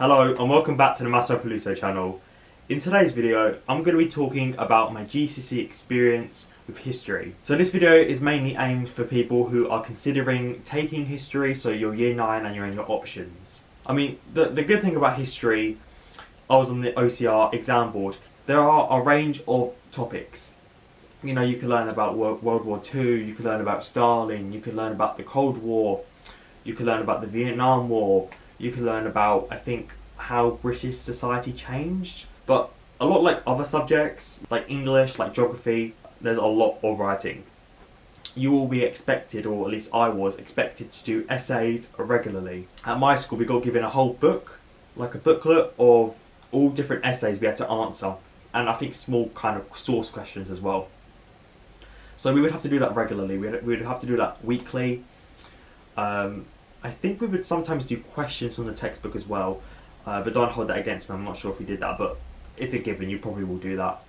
Hello and welcome back to the Massimo Peluso channel. In today's video, I'm going to be talking about my GCSE experience with history. So this video is mainly aimed for people who are considering taking history, so you're year 9 and you're in your options. I mean, the good thing about history, I was on the OCR exam board, there are a range of topics. You know, you can learn about World War II, you can learn about Stalin, you can learn about the Cold War, you can learn about the Vietnam War, you can learn about, I think, how British society changed. But a lot like other subjects, like English, like geography, there's a lot of writing. You will be expected, or at least I was expected, to do essays regularly. At my school, we got given a whole book, like a booklet of all different essays we had to answer. And I think small kind of source questions as well. So we would have to do that regularly. We would have to do that weekly. I think we would sometimes do questions from the textbook as well, but don't hold that against me. I'm not sure if we did that, but it's a given. You probably will do that.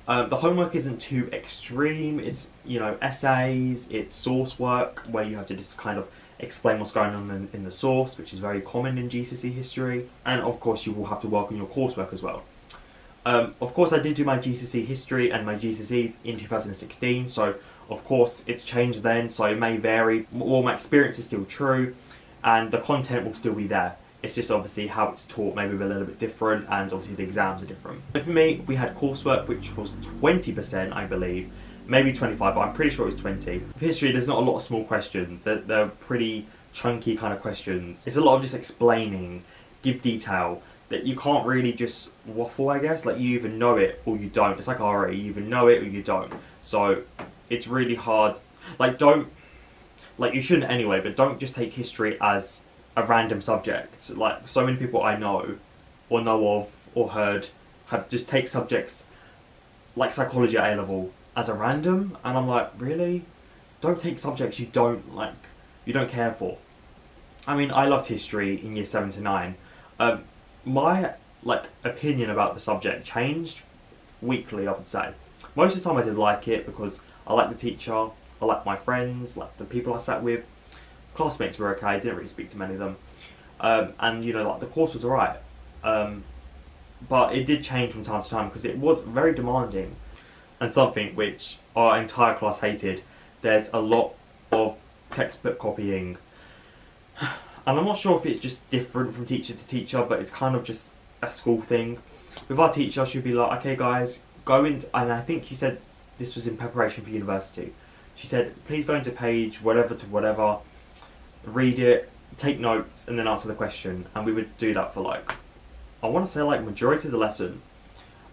The homework isn't too extreme. It's, you know, essays, it's source work where you have to just kind of explain what's going on in the source, which is very common in GCSE history. And of course you will have to work on your coursework as well. Of course I did do my GCSE history and my GCSEs in 2016, so of course it's changed then, so it may vary. All my experience is still true and the content will still be there. It's just obviously how it's taught maybe a little bit different, and obviously the exams are different. But for me, we had coursework which was 20%, I believe, maybe 25, but I'm pretty sure it was 20. For history, there's not a lot of small questions. They're pretty chunky kind of questions. It's a lot of just explaining, give detail, that you can't really just waffle, I guess. Like, you either know it or you don't. It's like RE, you either know it or you don't. So it's really hard. Like, you shouldn't anyway, but don't just take history as a random subject. Like, so many people I know of or heard have just take subjects like psychology at A level as a random, and I'm like, really? Don't take subjects you don't care for. I mean, I loved history in year 7 to 9. My opinion about the subject changed weekly, I would say. Most of the time I did like it because I liked the teacher, I liked my friends, like the people I sat with. Classmates were okay, I didn't really speak to many of them. And you know, like, the course was alright. But it did change from time to time because it was very demanding. And something which our entire class hated, there's a lot of textbook copying. And I'm not sure if it's just different from teacher to teacher, but it's kind of just a school thing. With our teacher, she'd be like, okay guys, go into, and I think she said this was in preparation for university. She said, please go into page whatever to whatever, read it, take notes, and then answer the question. And we would do that for I want to say majority of the lesson.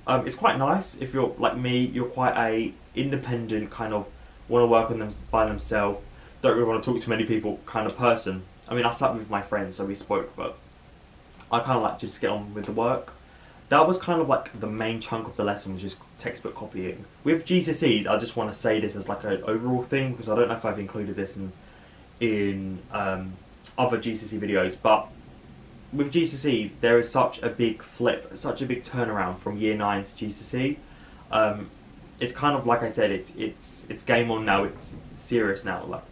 It's quite nice if you're like me, you're quite a independent kind of, want to work on them by themselves, don't really want to talk to many people kind of person. I mean, I sat with my friends, so we spoke, but I kind of like to just get on with the work. That was kind of like the main chunk of the lesson, was just textbook copying. With GCSEs, I just want to say this as like an overall thing, because I don't know if I've included this in other GCSE videos, but with GCSEs, there is such a big flip, such a big turnaround from year 9 to GCSE. It's kind of like I said, it's game on now, it's serious now, like,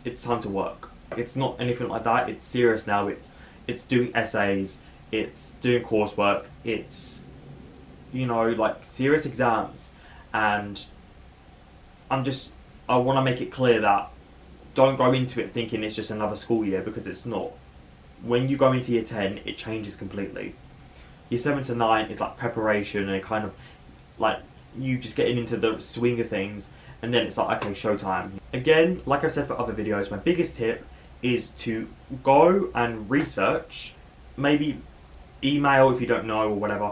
it's time to work. It's not anything like that, it's serious now, it's doing essays, it's doing coursework, it's, you know, like, serious exams. And I want to make it clear that don't go into it thinking it's just another school year, because it's not. When you go into year 10, it changes completely. Year 7 to 9 is like preparation, and kind of like you just getting into the swing of things, and then it's like, okay, showtime. Again, like I've said for other videos, my biggest tip is to go and research, maybe email if you don't know or whatever,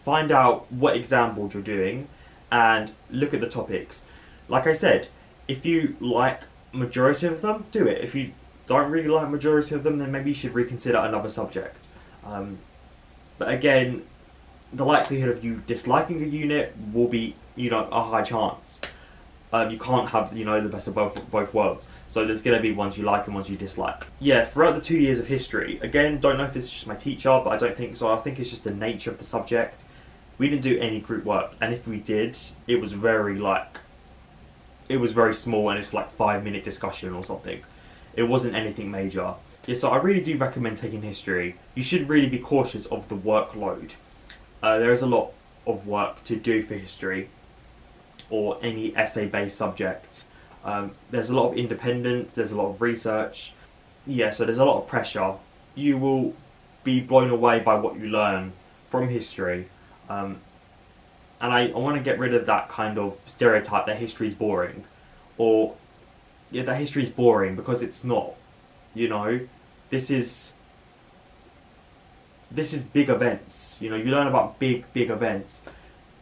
find out what exam board you're doing and look at the topics. Like I said, if you like majority of them, do it. If you don't really like majority of them, then maybe you should reconsider another subject. But again, the likelihood of you disliking a unit will be, you know, a high chance. You can't have, you know, the best of both worlds. So there's going to be ones you like and ones you dislike. Yeah, throughout the 2 years of history, again, don't know if it's just my teacher, but I don't think so. I think it's just the nature of the subject. We didn't do any group work, and if we did, it was very small, and it's like 5-minute discussion or something. It wasn't anything major. Yeah, so I really do recommend taking history. You should really be cautious of the workload. There is a lot of work to do for history or any essay-based subject. There's a lot of independence, there's a lot of research. Yeah, so there's a lot of pressure. You will be blown away by what you learn from history. And I want to get rid of that kind of stereotype that history is boring. Or, yeah, that history is boring, because it's not. You know, this is big events. You know, you learn about big events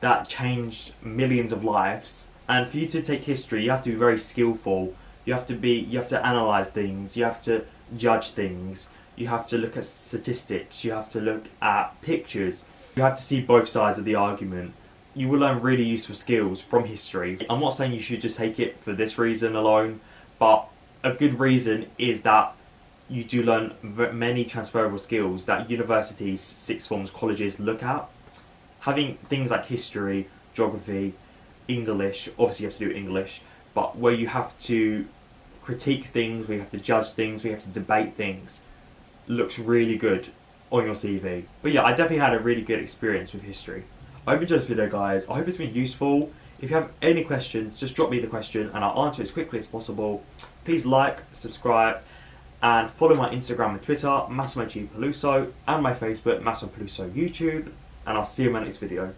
that changed millions of lives. And for you to take history, you have to be very skillful. You have to analyze things. You have to judge things. You have to look at statistics. You have to look at pictures. You have to see both sides of the argument. You will learn really useful skills from history. I'm not saying you should just take it for this reason alone, but a good reason is that you do learn many transferable skills that universities, sixth forms, colleges look at. Having things like history, geography, English, obviously you have to do English, but where you have to critique things, where you have to judge things, where you have to debate things, looks really good on your CV. But yeah, I definitely had a really good experience with history. I hope you enjoyed this video, guys. I hope it's been useful. If you have any questions, just drop me the question and I'll answer it as quickly as possible. Please like, subscribe, and follow my Instagram and Twitter, Massimo Peluso, and my Facebook, Massimo Peluso YouTube, and I'll see you in my next video.